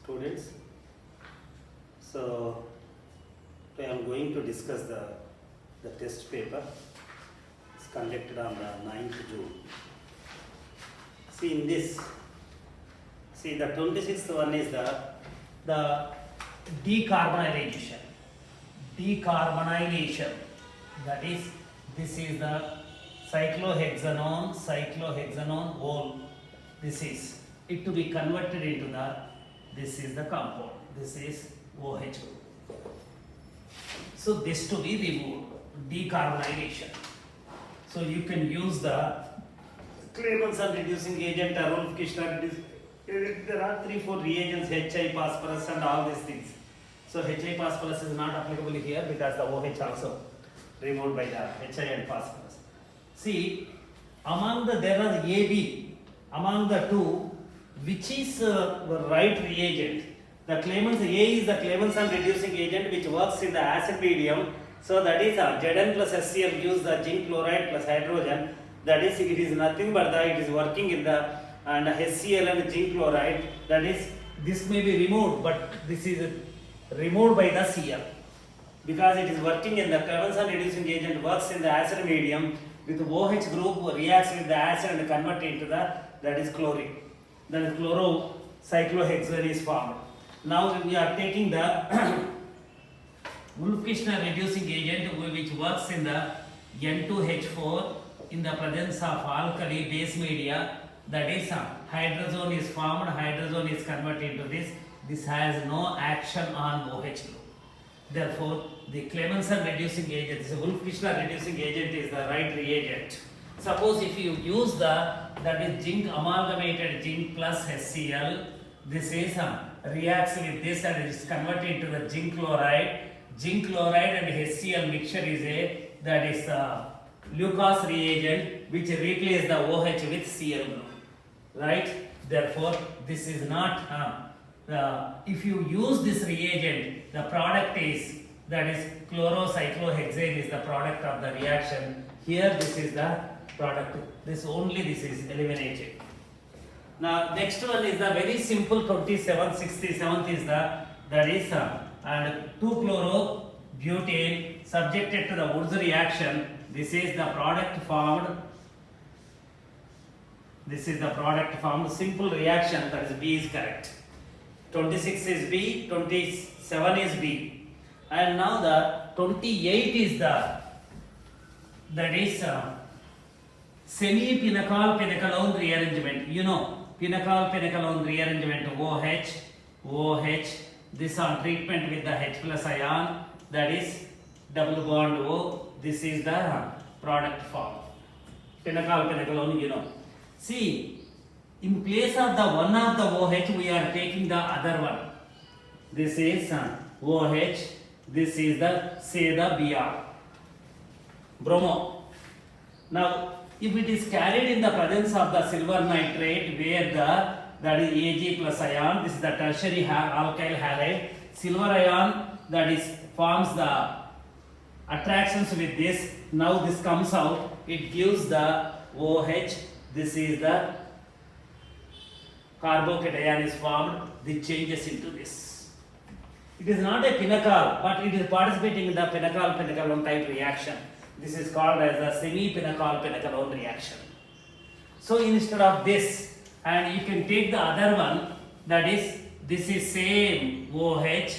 students. So I am going to discuss the test paper. It's conducted on the 9th June. See in this, see the 26th one is the decarbonization. Decarbonization. That is, this is the cyclohexanone whole. This is it to be converted into this is the compound. This is OH group. So this to be removed, decarbonization. So you can use the Clemmensen reducing agent or Wolff-Kishner reducing agent. There are 3-4 reagents, HI, phosphorus and all these things. So HI phosphorus is not applicable here because the OH also removed by the HI and phosphorus. See, there are AB, among the two, which is the right reagent? The Clemmensen, A is the Clemmensen reducing agent which works in the acid medium. So that is Zn plus HCl gives the zinc chloride plus hydrogen. That is, it is nothing but it is working in the and HCl and zinc chloride. That is, this may be removed, but this is removed by the Cl because it is working in the Clemmensen reducing agent works in the acid medium with OH group reacts with the acid and convert into that is chlorine. That is chlorocyclohexane is formed. Now we are taking the Wolff-Kishner reducing agent which works in the N2H4 in the presence of alkali base media. That is, hydrazone is formed, hydrazone is converted into this. This has no action on OH group. Therefore, the Clemmensen reducing agent, this Wolff-Kishner reducing agent is the right reagent. Suppose if you use that is zinc amalgamated zinc plus HCl, this is reacts with this and is converted into the zinc chloride. Zinc chloride and HCl mixture is Lucas reagent which replaces the OH with Cl group. Right? Therefore, this is not if you use this reagent, the product is chlorocyclohexane is the product of the reaction. Here this is the product. This is eliminated. Now next one is the very simple 2767th is and 2-chlorobutane subjected to the Wurtz reaction. This is the product formed. This is the product formed. Simple reaction, that is B is correct. 26 is B, 27 is B. And now the 28 is semi-pinacol-pinacalone rearrangement. You know, pinacol-pinacalone rearrangement OH. This on treatment with the H plus ion, that is double bond O. This is the product form. Pinacol-pinacalone, you know. See, in place of the one of the OH, we are taking the other one. This is OH. This is the Br. Bromo. Now, if it is carried in the presence of the silver nitrate, where that is Ag plus ion, this is the tertiary alkyl halide. Silver ion that is forms the attractions with this. Now this comes out. It gives the OH. This is the carbocation is formed. This changes into this. It is not a pinacol, but it is participating in the pinacol-pinacalone type reaction. This is called as a semi-pinacol-pinacalone reaction. So instead of this, and you can take the other one, that is, this is same OH.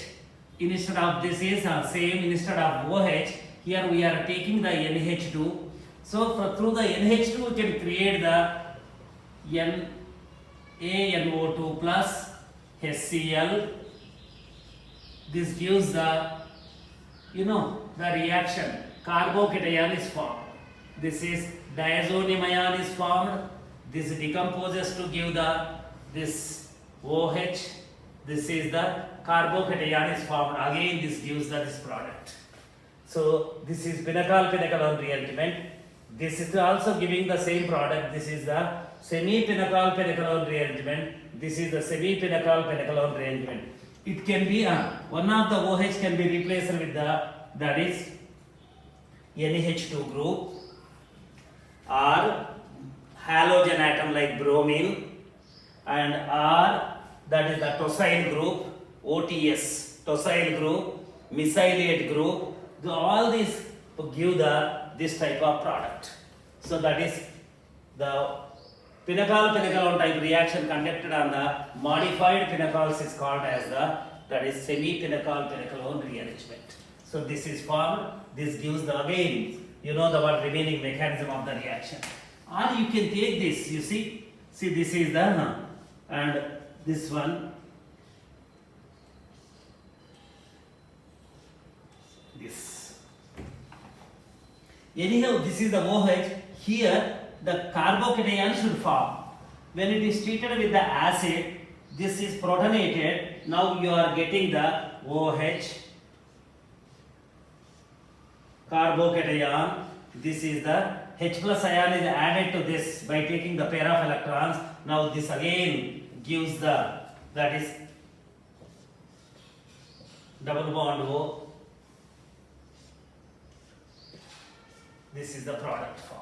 Instead of this is same, instead of OH, here we are taking the NH2. So through the NH2 we can create the NaNO2 plus HCl. This gives the reaction. Carbocation is formed. This is diazonium ion is formed. This decomposes to give this OH. This is the carbocation is formed. Again, this gives this product. So this is pinacol-pinacalone rearrangement. This is also giving the same product. This is the semi-pinacol-pinacalone rearrangement. This is the semi-pinacol-pinacalone rearrangement. It can be one of the OH can be replaced with that is NH2 group or halogen atom like bromine, and or that is the tosyl group, OTS, tosyl group, mesylate group. All these give this type of product. So that is the pinnacle type reaction conducted on the modified pinnacles is called as that is semi-pinnacle rearrangement. So this is formed. This gives the again the what remaining mechanism of the reaction. Or you can take this. You see this is the and this one. This. Anyhow, this is the OH. Here the carbocation should form. When it is treated with the acid, this is protonated. Now you are getting the OH carbocation. This is the H plus ion is added to this by taking the pair of electrons. Now this again gives the that is double bond O. This is the product form.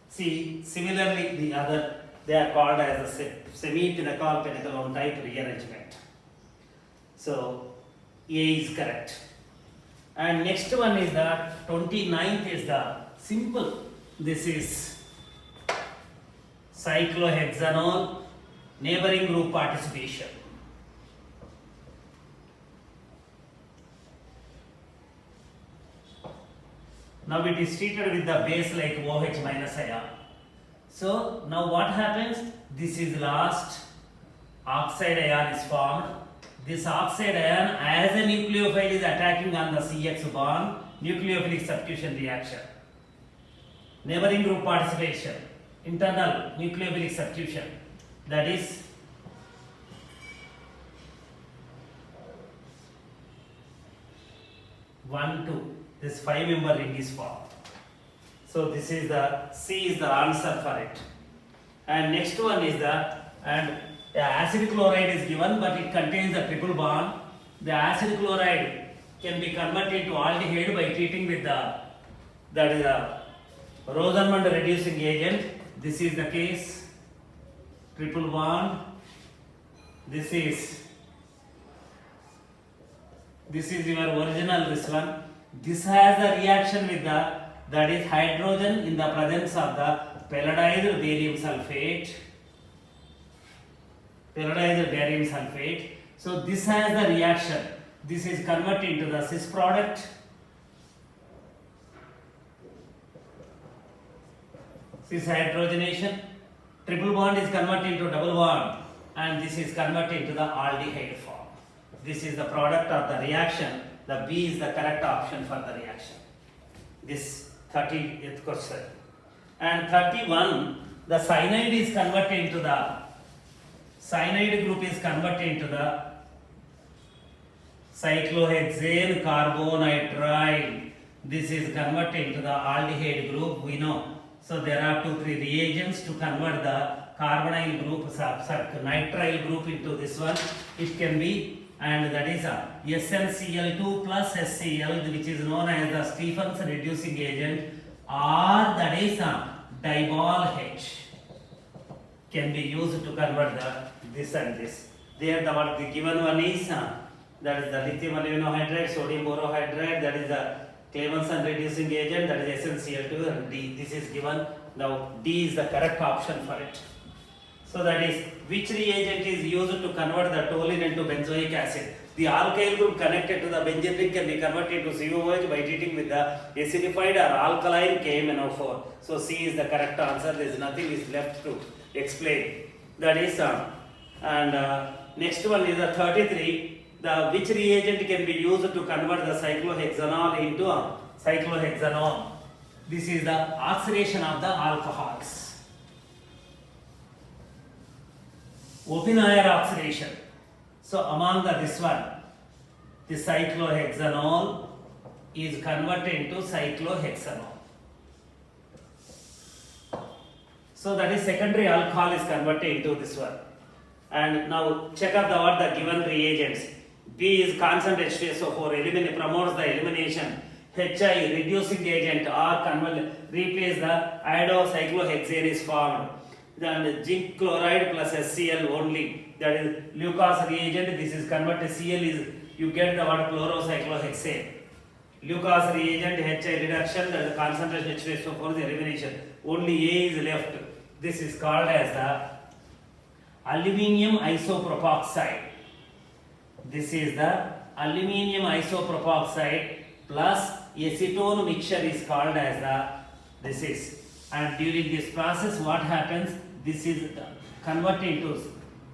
See, similarly the other, they are called as a semi-pinnacle type rearrangement. So A is correct. And next one is the 29th is the simple. This is cyclohexanol neighboring group participation. Now it is treated with the base like OH minus ion. So now what happens? This is lost. Oxide ion is formed. This oxide ion as a nucleophile is attacking on the CX bond. Nucleophilic substitution reaction. Neighboring group participation. Internal nucleophilic substitution. That is one, two. This 5-member ring is formed. So this is the C is the answer for it. And next one is the acid chloride is given, but it contains a triple bond. The acid chloride can be converted to aldehyde by treating with that is a Rosenmund reducing agent. This is the case. Triple bond. This is your original this one. This has a reaction with that is hydrogen in the presence of the palladized barium sulfate. So this has the reaction. This is converted into the cis product. Cis hydrogenation. Triple bond is converted into double bond, and this is converted into the aldehyde form. This is the product of the reaction. The B is the correct option for the reaction. This 30th question. And 31, the cyanide is converted into the cyanide group is converted into the cyclohexane carbonitrile. This is converted into the aldehyde group, we know. So there are 2-3 reagents to convert the carbonyl group, nitrile group into this one. It can be, and that is a SnCl2 plus HCl, which is known as the Stephens reducing agent, or that is a dibol H can be used to convert this and this. There the given one is that is the lithium aluminohydride, sodium borohydride, that is the Clemenson reducing agent, that is SnCl2, and D. This is given. Now D is the correct option for it. So that is which reagent is used to convert the toluene into benzoic acid. The alkyl group connected to the benzene ring can be converted to COOH by treating with the acidified or alkaline KMnO4. So C is the correct answer. There is nothing is left to explain. That is next one is the 33. Which reagent can be used to convert the cyclohexanol into cyclohexanol? This is the oxidation of the alcohols. Open air oxidation. So among this one, the cyclohexanol is converted into cyclohexanol. So that is secondary alcohol is converted into this one. And now check out what the given reagents. B is constant H2SO4 promotes the elimination. HI reducing agent or replace the iodocyclohexane is formed. Then zinc chloride plus HCl only. that is Lucas reagent. This is converted Cl is you get the word chlorocyclohexane. Lucas reagent HI reduction, the concentration H2SO4 is elimination. Only A is left. This is called as the aluminium isopropoxide. This is the aluminium isopropoxide plus acetone mixture is called as the this is. And during this process, what happens? This is converted to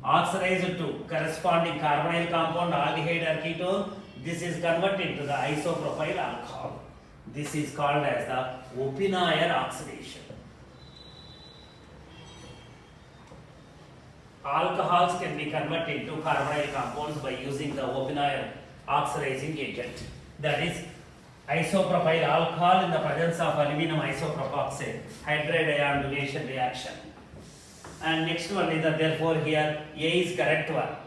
oxidized to corresponding carbonyl compound aldehyde or ketone. This is converted to the isopropyl alcohol. This is called as the Oppenauer oxidation. Alcohols can be converted to carbonyl compounds by using the Oppenauer oxidizing agent. That is isopropyl alcohol in the presence of aluminum isopropoxide, hydride ion donation reaction. And next one is that therefore here A is correct one.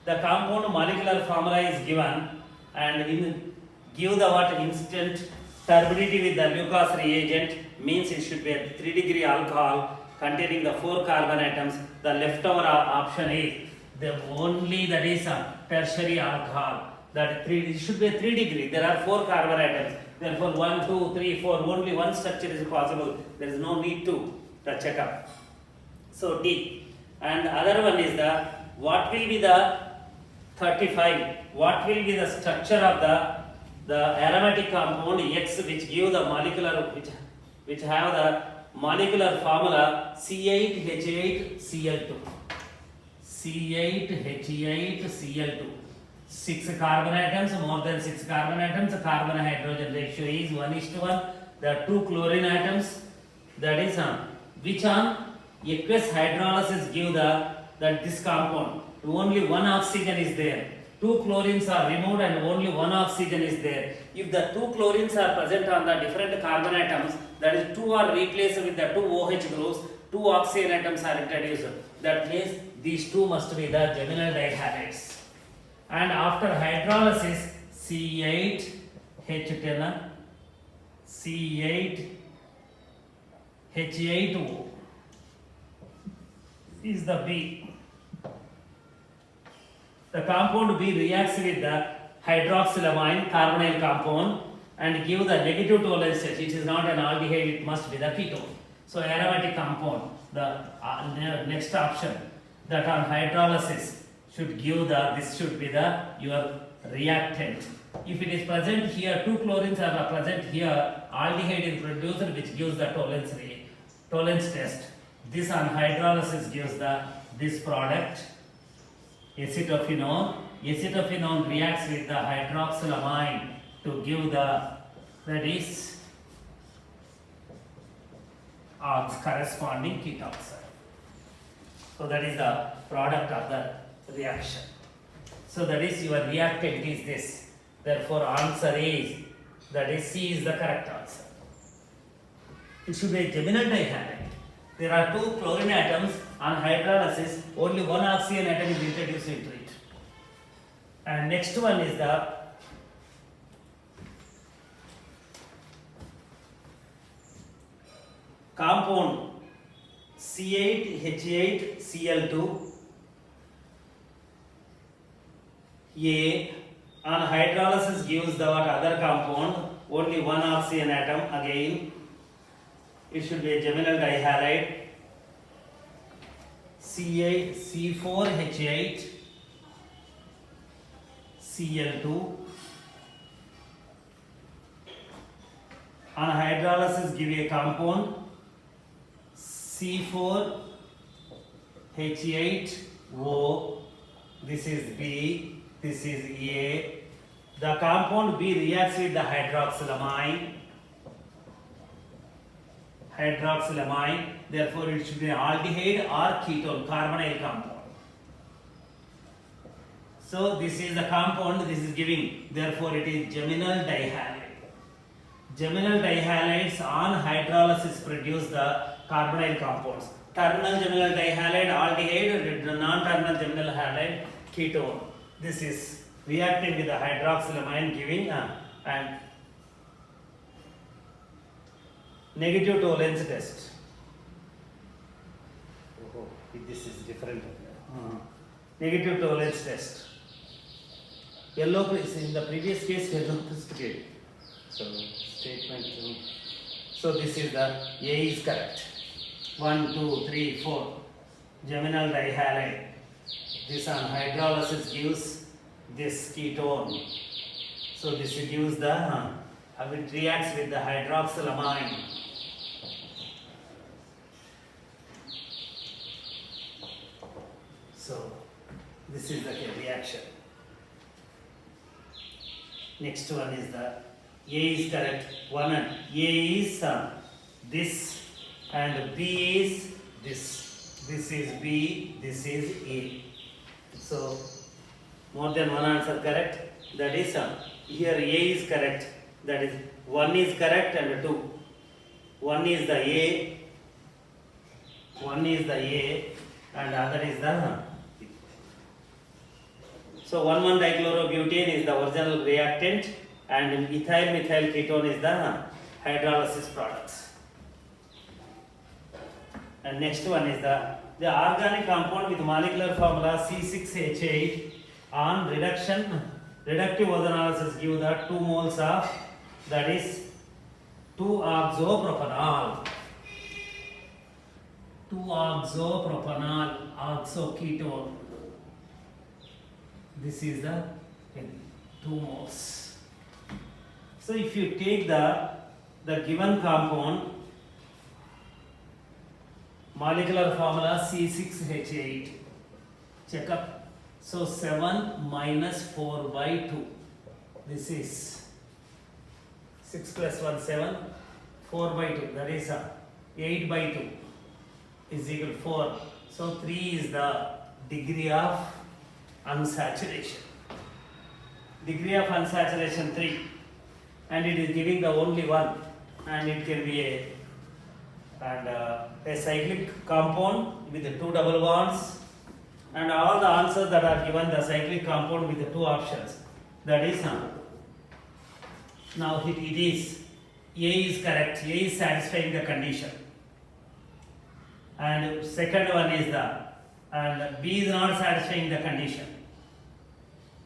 The compound molecular formula is given and give the what instant turbidity with the Lucas reagent means it should be a 3-degree alcohol containing the 4 carbon atoms. The leftover option is the only that is a tertiary alcohol. That it should be a 3-degree. There are 4 carbon atoms. Therefore 1, 2, 3, 4. Only one structure is possible. There is no need to check up. So D. And other one is the what will be the 35? What will be the structure of the aromatic compound X which give the molecular which have the molecular formula C8H8Cl2. C8H8Cl2. 6 carbon atoms, more than 6 carbon atoms, carbon hydrogen ratio is 1:1. There are 2 chlorine atoms, that is which on aqueous hydrolysis give that this compound. Only 1 oxygen is there. 2 chlorines are removed and only 1 oxygen is there. If the 2 chlorines are present on the different carbon atoms, that is 2 are replaced with the 2 OH groups, 2 oxygen atoms are introduced. That means these 2 must be the geminal dihalides. And after hydrolysis, C8H10, C8H8O is the B. The compound B reacts with the hydroxylamine carbonyl compound and give the negative tolerance test. It is not an aldehyde, it must be the ketone. So aromatic compound, the next option, that on hydrolysis should give this should be your reactant. If it is present here, 2 chlorines are present here, aldehyde is produced which gives the tolerance test. This on hydrolysis gives this product acetophenone. Acetophenone reacts with the hydroxylamine to give that is corresponding ketoxide. So that is the product of the reaction. So that is your reactant is this. Therefore answer is, that is C is the correct answer. It should be a geminal dihalide. There are 2 chlorine atoms. On hydrolysis only 1 oxygen atom is introduced into it. And next one is the compound C8H8Cl2 A on hydrolysis gives the other compound, only 1 oxygen atom. Again it should be a geminal dihalide. C4H8Cl2 on hydrolysis give a compound C4H8O. This is B, this is A. The compound B reacts with the hydroxylamine. Therefore it should be an aldehyde or ketone, carbonyl compound. So this is the compound, this is giving, therefore it is geminal dihalide. Geminal dihalides on hydrolysis produce the carbonyl compounds. Terminal geminal dihalide, aldehyde, non-terminal geminal halide, ketone. This is reacting with the hydroxylamine giving and negative tolerance test. Oh, this is different. Negative tolerance test. Yellow is in the previous case yellow precipitate. So statement 2. So this is the A is correct. 1, 2, 3, 4. Geminal dihalide. This on hydrolysis gives this ketone. So this gives the how it reacts with the hydroxylamine. So this is the reaction. Next one is the A is correct. One and A is this and B is this. This is B. This is A. So more than one answer correct. That is here A is correct. That is 1 is correct and 2. 1 is the A. 1 is the A and other is the So 1,1-dichlorobutane is the original reactant and ethyl-methyl ketone is the hydrolysis products. And next one is the organic compound with molecular formula C6H8 on reductive ozonolysis give the 2 moles of that is 2-oxopropanol. 2-oxopropanol oxoketone. This is the 2 moles. So if you take the given compound molecular formula C6H8, check up. So 7 minus 4 by 2. This is 6 plus 1 7. 4 by 2. That is 8 by 2 is equal to 4. So 3 is the degree of unsaturation. Degree of unsaturation 3, and it is giving the only one, and it can be a cyclic compound with the 2 double bonds, and all the answers that are given the cyclic compound with the 2 options. That is now it is A is correct. A is satisfying the condition, and second one is and B is not satisfying the condition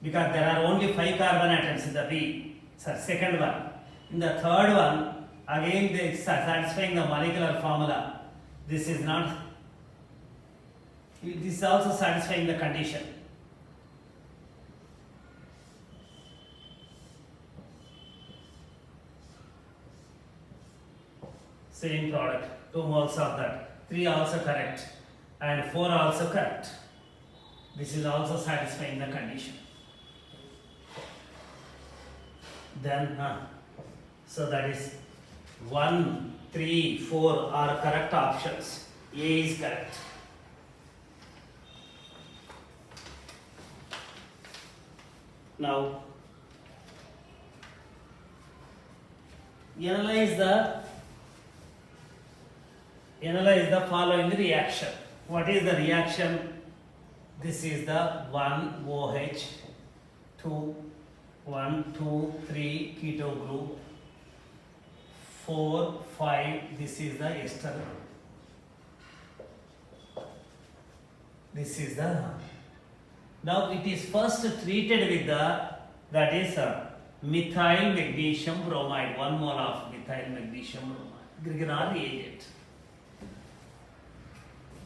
because there are only 5 carbon atoms in the B. So second one. In the third one, again they are satisfying the molecular formula. This is not. This is also satisfying the condition. Same product, 2 moles of that. 3 also correct and 4 also correct. This is also satisfying the condition. Then so that is 1, 3, 4 are correct options. A is correct. Now analyze the following reaction. What is the reaction? This is the 1 OH 2 1 2 3 keto group 4 5. This is the ester. This is the. Now it is first treated with that is methyl magnesium bromide. 1 mole of methyl magnesium bromide. Grignard reagent.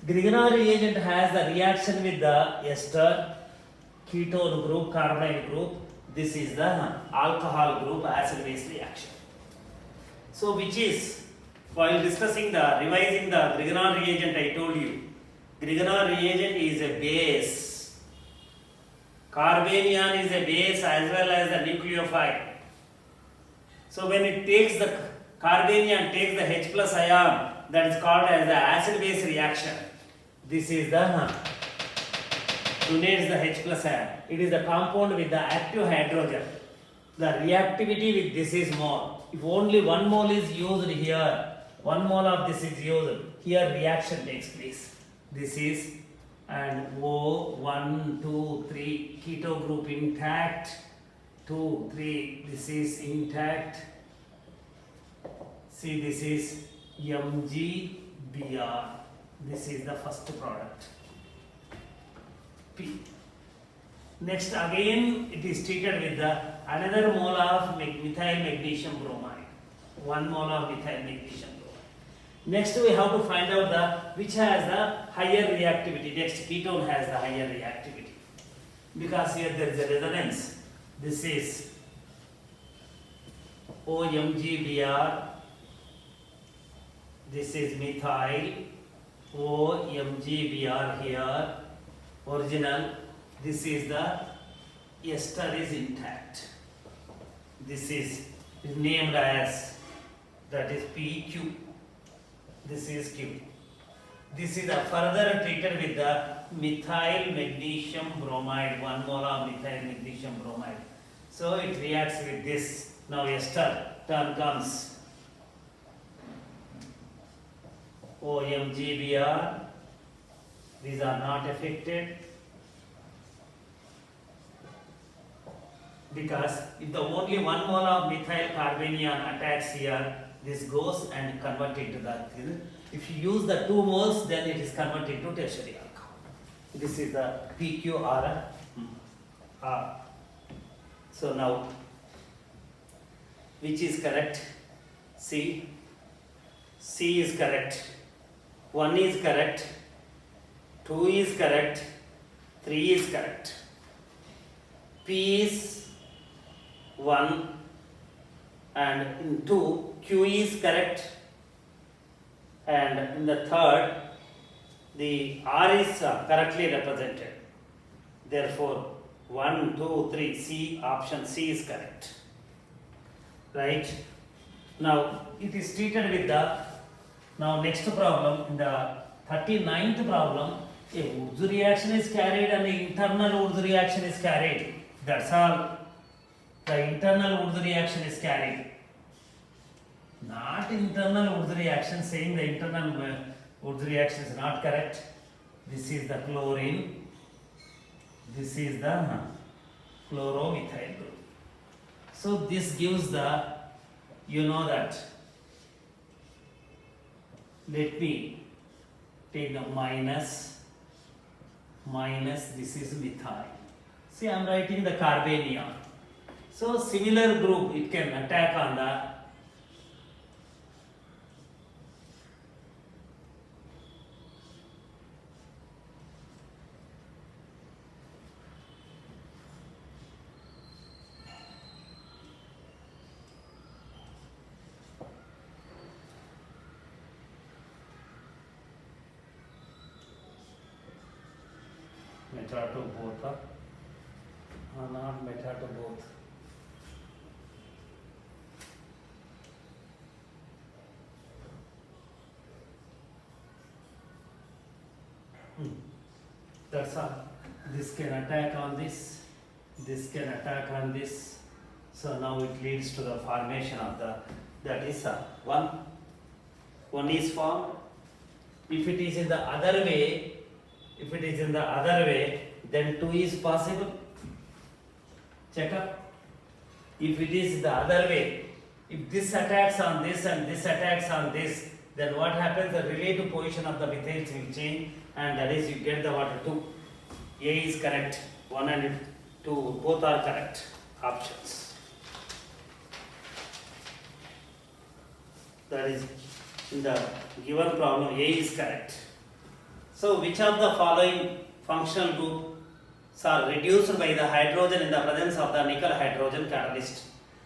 Grignard reagent has the reaction with the ester, ketone group, carbonyl group. This is the alcohol group, acid base reaction. So which is, while discussing revising the Grignard reagent, I told you Grignard reagent is a base. Carbanion is a base as well as the nucleophile. So when it takes the carbanion takes the H plus ion, that is called as the acid base reaction. This is the donates the H plus ion. It is the compound with the active hydrogen. The reactivity with this is more. If only 1 mole is used here, 1 mole of this is used, here reaction takes place. This is and O 1 2 3 keto group intact. 2 3 this is intact. See, this is MgBr. This is the first product. P. Next again it is treated with the another mole of methyl magnesium bromide. 1 mole of methyl magnesium bromide. Next we have to find out the which has the higher reactivity. Next ketone has the higher reactivity. Because here there is a resonance. This is OMGBr. This is methyl OMGBr here. Original. This is the ester is intact. This is named as, that is PQ. This is Q. This is a further treated with the methyl magnesium bromide, 1 mole of methyl magnesium bromide. So it reacts with this. Now ester term comes. OMGBr. These are not affected. Because if the only 1 mole of methyl carbanion attacks here, this goes and converts into the. If you use the 2 moles, then it is converted to tertiary alcohol. This is the PQR. So now, which is correct? C. C is correct. 1 is correct. 2 is correct. 3 is correct. P is 1 and in 2 Q is correct, and in the third the R is correctly represented. Therefore 1, 2, 3 C, option C is correct. Right? Now it is treated with the, now next problem, in the 39th problem, a Wurtz reaction is carried and the internal Wurtz reaction is carried. That's all. The internal Wurtz reaction is carried. Not internal Wurtz reaction, saying the internal Wurtz reaction is not correct. This is the chlorine. This is the chloromethyl group. So this gives the, you know that. Let me take the minus, this is methyl. See, I am writing the carbanion. So similar group, it can attack on the meta to both, not meta to both. That's all. This can attack on this can attack on this. So now it leads to the formation of the, that is one is formed. If it is in the other way, then 2 is possible. Check up. If it is the other way, if this attacks on this and this attacks on this, then what happens? The relative position of the methyls will change, and that is you get the water 2. A is correct. 1 and 2 both are correct options. That is in the given problem, A is correct. So which of the following functional groups are reduced by the hydrogen in the presence of the nickel hydrogen catalyst?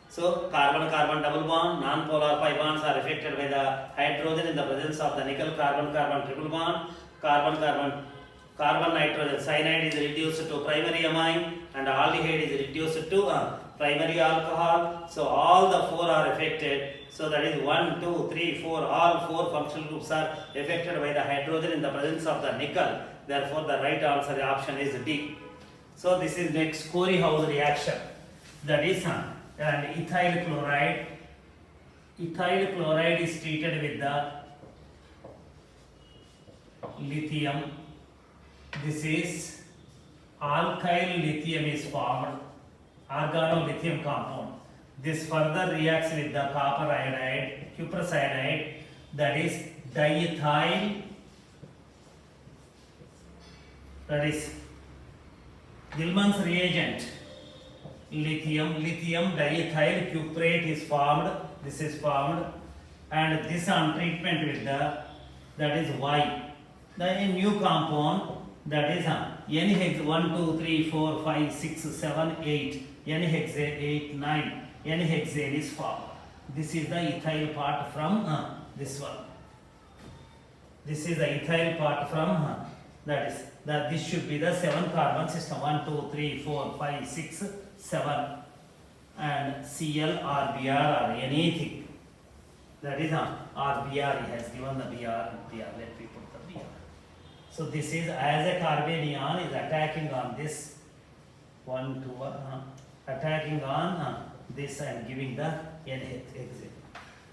So carbon-carbon double bond, non-polar pi bonds are affected by the hydrogen in the presence of the nickel carbon-carbon triple bond. Carbon nitrogen cyanide is reduced to primary amine, and aldehyde is reduced to primary alcohol. So all the 4 are affected. So that is 1, 2, 3, 4. All 4 functional groups are affected by the hydrogen in the presence of the nickel. Therefore, the right answer option is D. So this is next Corey-House reaction. That is and ethyl chloride. Ethyl chloride is treated with the lithium. This is alkyl lithium is formed, organolithium compound. This further reacts with the copper iodide, cuprous iodide, that is diethyl, that is Gilman's reagent, lithium diethyl cuprate is formed. This is formed, and this on treatment with that is Y. The new compound that is N-hex 1, 2, 3, 4, 5, 6, 7, 8. N-hexane 8, 9. N-hexane is formed. This is the ethyl part from this one. This is the ethyl part from that is that this should be the 7 carbon system. 1, 2, 3, 4, 5, 6, 7, and Cl, RBr or anything. That is RBr. He has given the Br. Let me put the Br. So this is as a carbanion is attacking on this 1, 2, attacking on this and giving the N-hexane.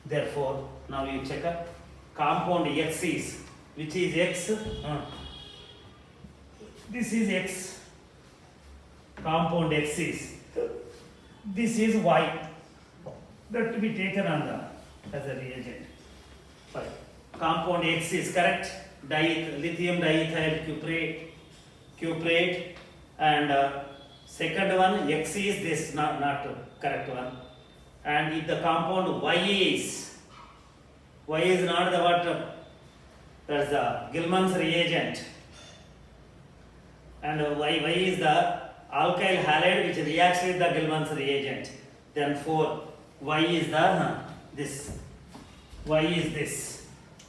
Therefore, now you check up compound X is, which is X. This is X. Compound X is. This is Y. That to be taken on the as a reagent. Fine. Compound X is correct. Lithium diethyl cuprate, and second one X is this, not correct one. And if the compound Y is not the what, that's the Gilman's reagent, and Y is the alkyl halide which reacts with the Gilman's reagent. Then 4 Y is the this. Y is this.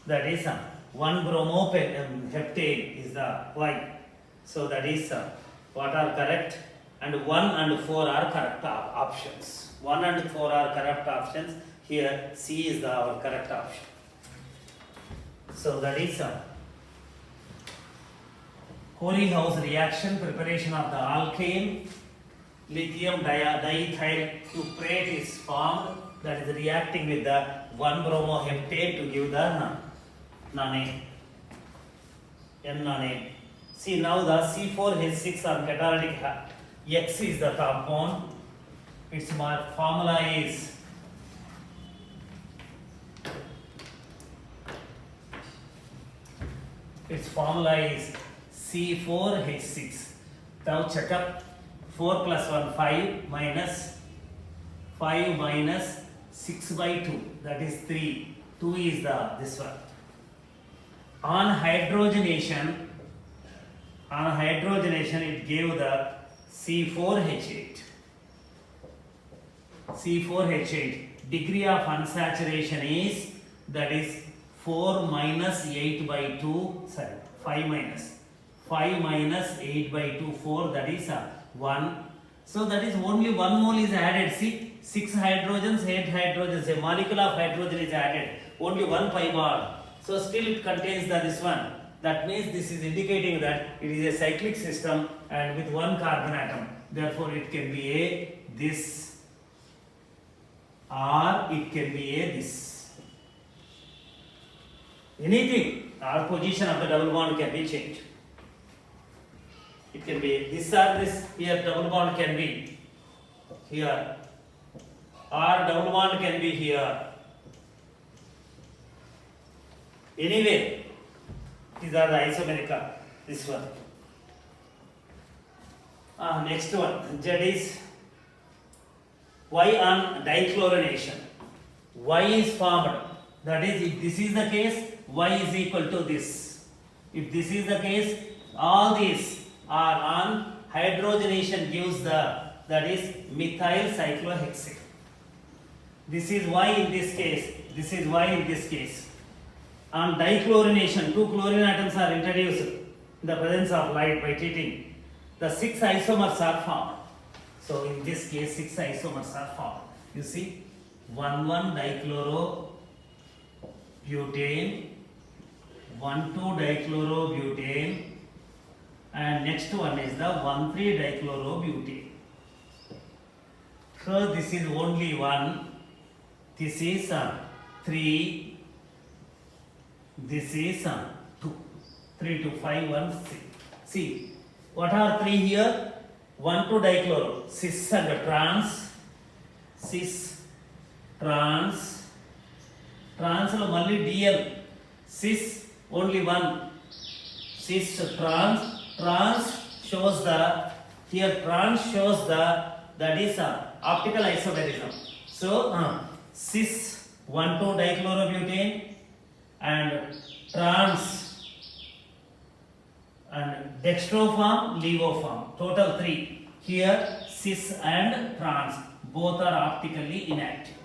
That is 1 bromopentane is the Y. So that is what are correct, and 1 and 4 are correct options. 1 and 4 are correct options. Here C is our correct option. So that is Corey-House reaction, preparation of the alkane. Lithium diethyl cuprate is formed, that is reacting with the 1 bromoheptane to give the nonane. N-nonane. See now the C4H6 on catalytic X is the compound. Its formula is C4H6. Now check up 4 plus 1 5 minus 5 minus 6 by 2, that is 3. 2 is this one. On hydrogenation it gave the C4H8. C4H8. Degree of unsaturation is, that is 4 minus 8 by 2, 5 minus 8 by 2, 4, that is 1. So that is only 1 mole is added. See, 6 hydrogens, 8 hydrogens, a molecule of hydrogen is added, only 1 pi bar. So still it contains this one. That means this is indicating that it is a cyclic system and with 1 carbon atom. Therefore it can be a this, or it can be a this. Anything, or position of the double bond can be changed. It can be this or this. Here double bond can be here, or double bond can be here. Anyway, these are the isomeric. This one. Next one. Z is Y on dichlorination. Y is formed. That is, if this is the case, Y is equal to this. If this is the case, all these are on hydrogenation gives that is methyl cyclohexane. This is Y in this case. This is Y in this case. On dichlorination, 2 chlorine atoms are introduced in the presence of light by treating. The 6 isomers are formed. So in this case, 6 isomers are formed. You see, 1,1-dichlorobutane, 1,2-dichlorobutane, and next one is the 1,3-dichlorobutane. So this is only 1. This is 3. This is 2. 3 to 5, 1, 6. See, what are 3 here? 1,2-dichloro, cis and trans. Cis, trans. Trans lo malli DL. Cis only 1. Cis, trans. Trans shows the Here trans shows that is optical isomerism. So cis 1,2 dichlorobutane and trans and dextroform, levoform, total 3. Here cis and trans both are optically inactive.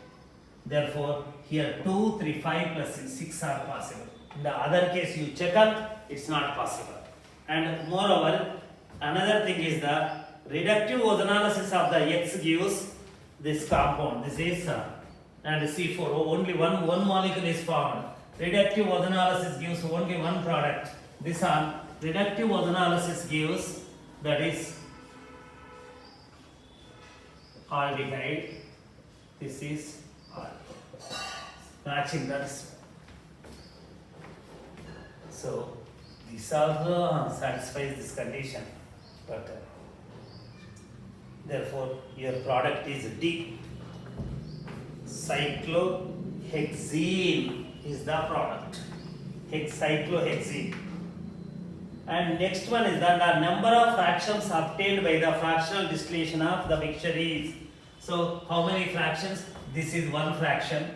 Therefore here 2, 3, 5 plus 6 are possible. In the other case you check up, it's not possible. And moreover, another thing is the reductive ozonolysis of the X gives this compound. This is and C4, only one molecule is formed. Reductive ozonolysis gives only one product. This one, reductive ozonolysis gives, that is aldehyde. This is matching that. So this also satisfies this condition, but therefore your product is D. Cyclohexene is the product. Cyclohexene. And next one is that the number of fractions obtained by the fractional distillation of the mixture is. So how many fractions? This is one fraction.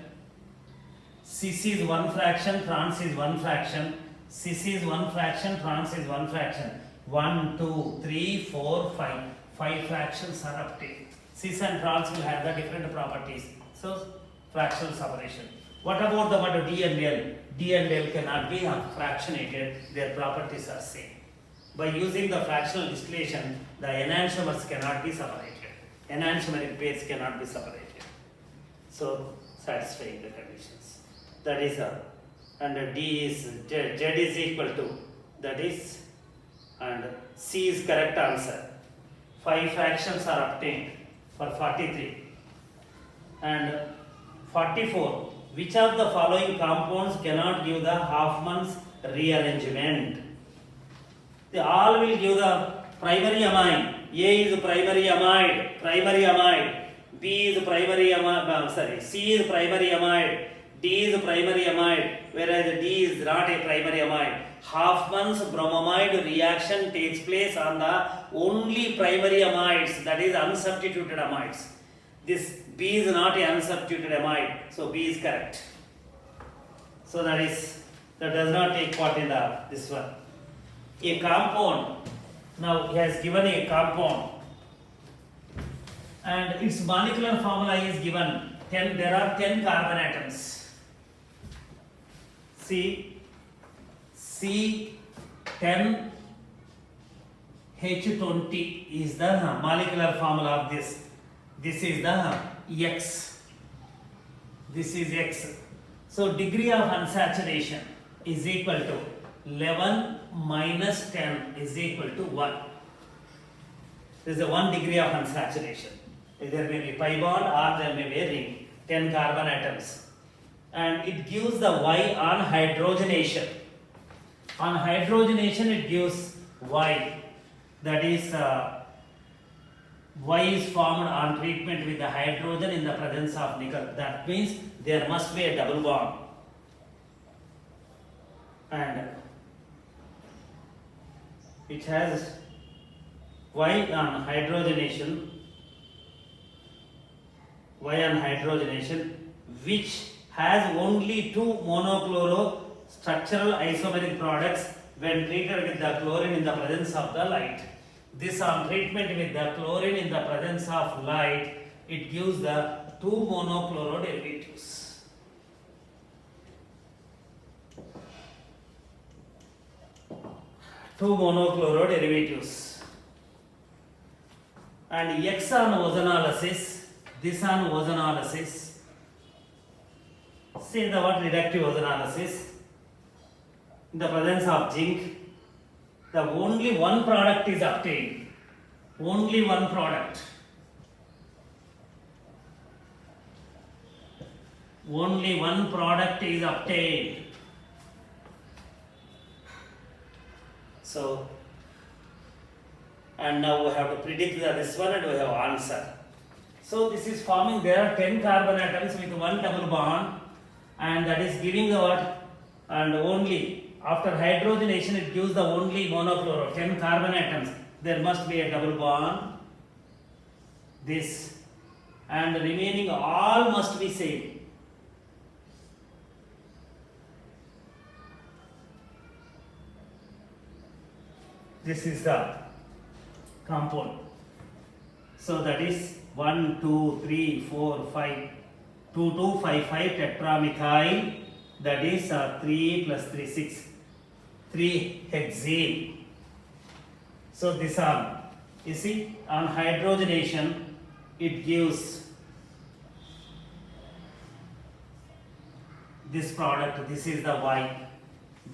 Cis is one fraction, trans is one fraction. Cis is one fraction, trans is one fraction. 1, 2, 3, 4, 5. 5 fractions are obtained. Cis and trans will have the different properties. So fractional separation. What about the what D and L? D and L cannot be fractionated. Their properties are same. By using the fractional distillation, the enantiomers cannot be separated. Enantiomeric pairs cannot be separated. So satisfying the conditions. That is and D is Z is equal to, that is, and C is correct answer. 5 fractions are obtained for 43 and 44. Which of the following compounds cannot give the Hoffman's rearrangement? They all will give the primary amine. A is primary amide, B is primary amide, C is primary amide, D is primary amide, whereas D is not a primary amide. Hoffman's bromamide reaction takes place on the only primary amides, that is unsubstituted amides. This B is not a unsubstituted amide, so B is correct. So that does not take part in this one. A compound, now he has given a compound and its molecular formula is given 10, there are 10 carbon atoms. C10H20 is the molecular formula of this. This is the X. This is X. So degree of unsaturation is equal to 11 minus 10 is equal to 1. There is a 1 degree of unsaturation. There may be pi bond or there may be a ring. 10 carbon atoms. And it gives the Y on hydrogenation. On hydrogenation it gives Y. That is Y is formed on treatment with the hydrogen in the presence of nickel. That means there must be a double bond. And it has Y on hydrogenation, which has only 2 monochloro structural isomeric products when treated with the chlorine in the presence of the light. This on treatment with the chlorine in the presence of light, it gives the 2 monochloro derivatives. And X on ozonolysis, this on ozonolysis. See the what reductive ozonolysis. In the presence of zinc, the only one product is obtained. Only one product. Only one product is obtained. So, and now we have to predict this one and we have answer. So this is forming, there are 10 carbon atoms with one double bond, and that is giving the what? And only after hydrogenation it gives the only monochloro, 10 carbon atoms. there must be a double bond, this, and remaining all must be same. This is the compound. So that is 1, 2, 3, 4, 5, 2, 2, 5, 5 tetramethyl. That is 3 plus 3, 6, 3 hexane. So this one, you see, on hydrogenation, it gives this product. This is the Y.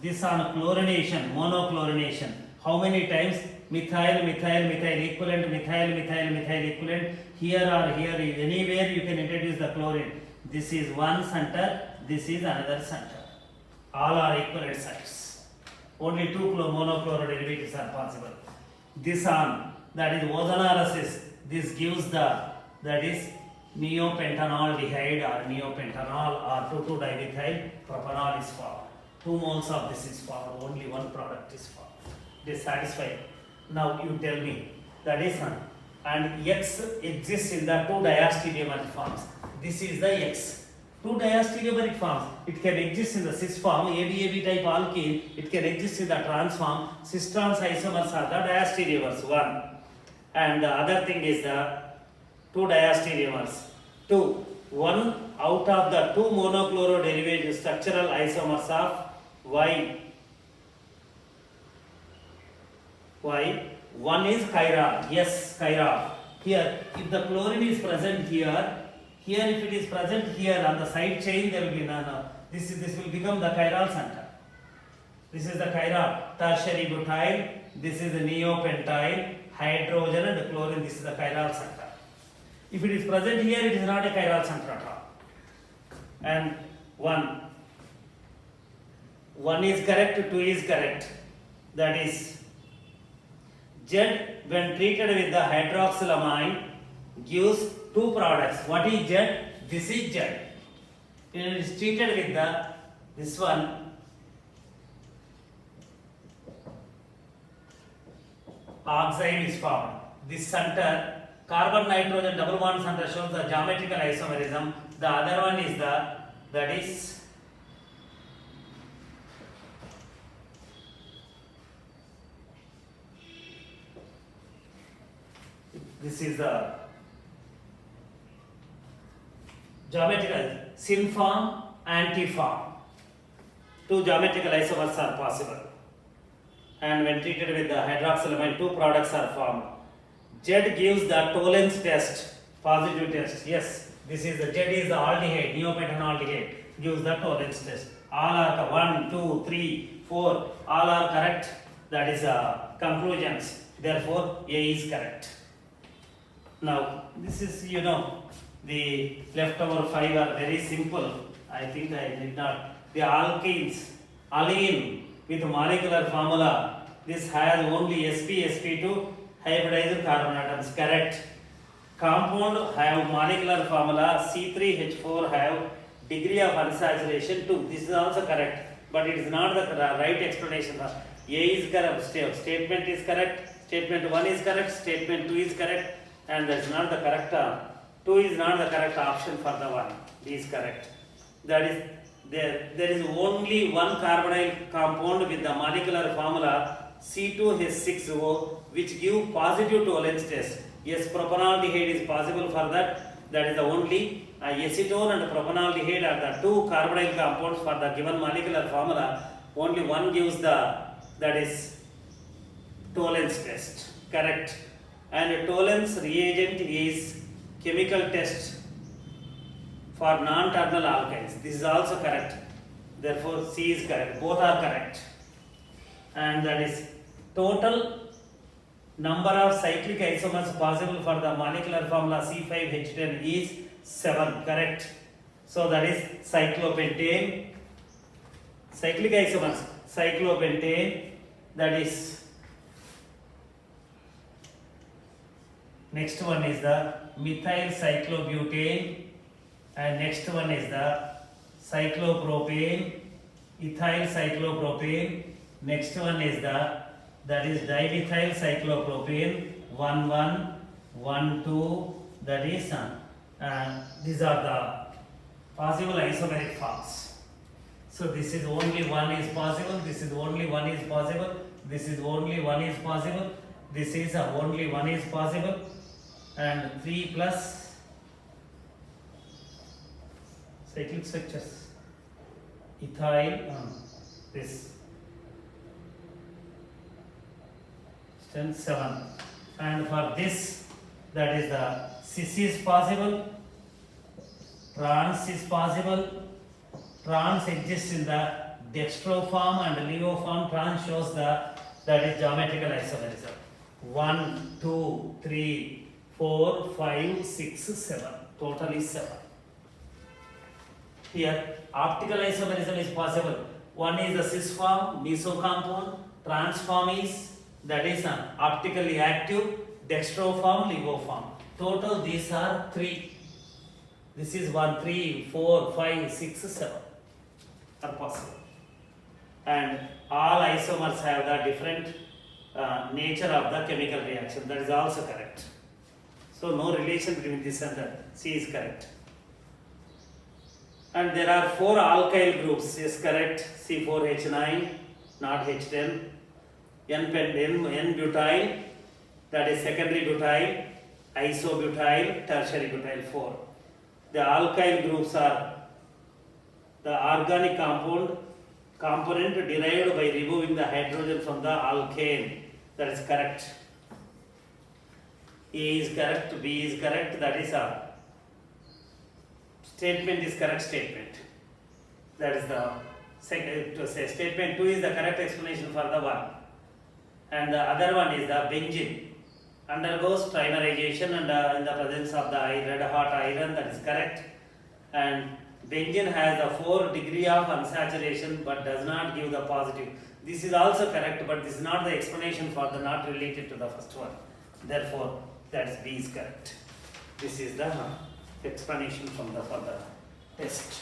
This on chlorination, monochlorination. How many times? Methyl, methyl, methyl equivalent, methyl, methyl, methyl equivalent. Here or here, anywhere you can introduce the chlorine. This is one center, this is another center. All are equivalent sites. Only two monochloride derivatives are possible. This on, that is ozonolysis. This gives the, that is neopentanaldehyde or neopentanol or 2,2-dimethyl propanol is formed. 2 moles of this is formed, only one product is formed. This satisfied. Now you tell me, that is one. And X exists in the 2 diastereomeric forms. This is the X. 2 diastereomeric forms. It can exist in the cis form, ABAB type alkene. It can exist in the trans form. Cis trans isomers are the diastereomers, 1. And the other thing is the 2 diastereomers. 2. 1 out of the 2 monochloro derivative structural isomers of Y. 1 is chiral. Yes, chiral. Here, if the chlorine is present here, if it is present here on the side chain, there will be none. This will become the chiral center. This is the chiral. Tertiary butyl. This is the neopentyl. Hydrogen and chlorine. This is the chiral center. If it is present here, it is not a chiral center at all. And 1 is correct, 2 is correct. That is Z, when treated with the hydroxylamine, gives 2 products. What is Z? This is Z. It is treated with the, this one, oxide is formed. This center, carbon nitrogen double bond center shows the geometrical isomerism. The other one is the, that is this is the geometrical syn form, anti form. 2 geometrical isomers are possible. And when treated with the hydroxylamine, 2 products are formed. Z gives the Tollens test, positive test. Yes, this is the Z is the aldehyde, neopentanaldehyde, gives the Tollens test. All are 1, 2, 3, 4, all are correct. That is conclusions. Therefore, A is correct. Now, this is, the leftover 5 are very simple. I think I did not. The alkenes, alene with molecular formula, this has only sp2 hybridized carbon atoms, correct. Compound have molecular formula C3H4 have degree of unsaturation 2. This is also correct, but it is not the right explanation. A is correct, statement is correct, statement 1 is correct, statement 2 is correct, and that is not the correct 2 is not the correct option for the 1. D is correct. That is there is only one carbonyl compound with the molecular formula C2H6O which give positive Tollens test. Yes, propanaldehyde is possible for that. That is the only acetone and propanaldehyde are the 2 carbonyl compounds for the given molecular formula. Only one gives the, that is Tollens test. Correct. And Tollens reagent is chemical test for non-terminal alkynes. This is also correct. Therefore, C is correct. Both are correct. And that is total number of cyclic isomers possible for the molecular formula C5H10 is 7. Correct. So that is cyclopentane. Cyclic isomers, cyclopentane. That is next one is the methyl cyclobutane. And next one is the cyclopropane, ethyl cyclopropane. Next one is the that is dimethyl cyclopropene 1,1,1,2, that is these are the possible isomeric forms. So this is only one is possible, this is only one is possible, this is only one is possible, this is only one is possible, and 3 plus cyclic structures. Ethyl, this strength 7, and for this, that is the cis is possible, trans is possible. Trans exists in the dextro form and levo form. Trans shows that is geometrical isomerism. 1, 2, 3, 4, 5, 6, 7. Total is 7. Here, optical isomerism is possible. One is the cis form, meso compound. Trans form is, that is optically active. Dextro form, levo form. Total these are 3. This is 1, 3, 4, 5, 6, 7 are possible. And all isomers have the different nature of the chemical reaction. That is also correct. So no relation between this and that. C is correct. And there are 4 alkyl groups. Is correct. C4H9, not H10. N-butyl, that is secondary butyl, isobutyl, tertiary butyl 4. The alkyl groups are the organic component derived by removing the hydrogen from the alkane. That is correct. A is correct, B is correct, that is a statement is correct statement. That is the second, to say statement 2 is the correct explanation for the one. And the other one is the benzene undergoes trimerization and in the presence of the red hot iron, that is correct. And benzene has a 4 degree of unsaturation but does not give the positive. This is also correct, but this is not the explanation for the not related to the first one. Therefore, that is B is correct. This is the explanation from the for the test.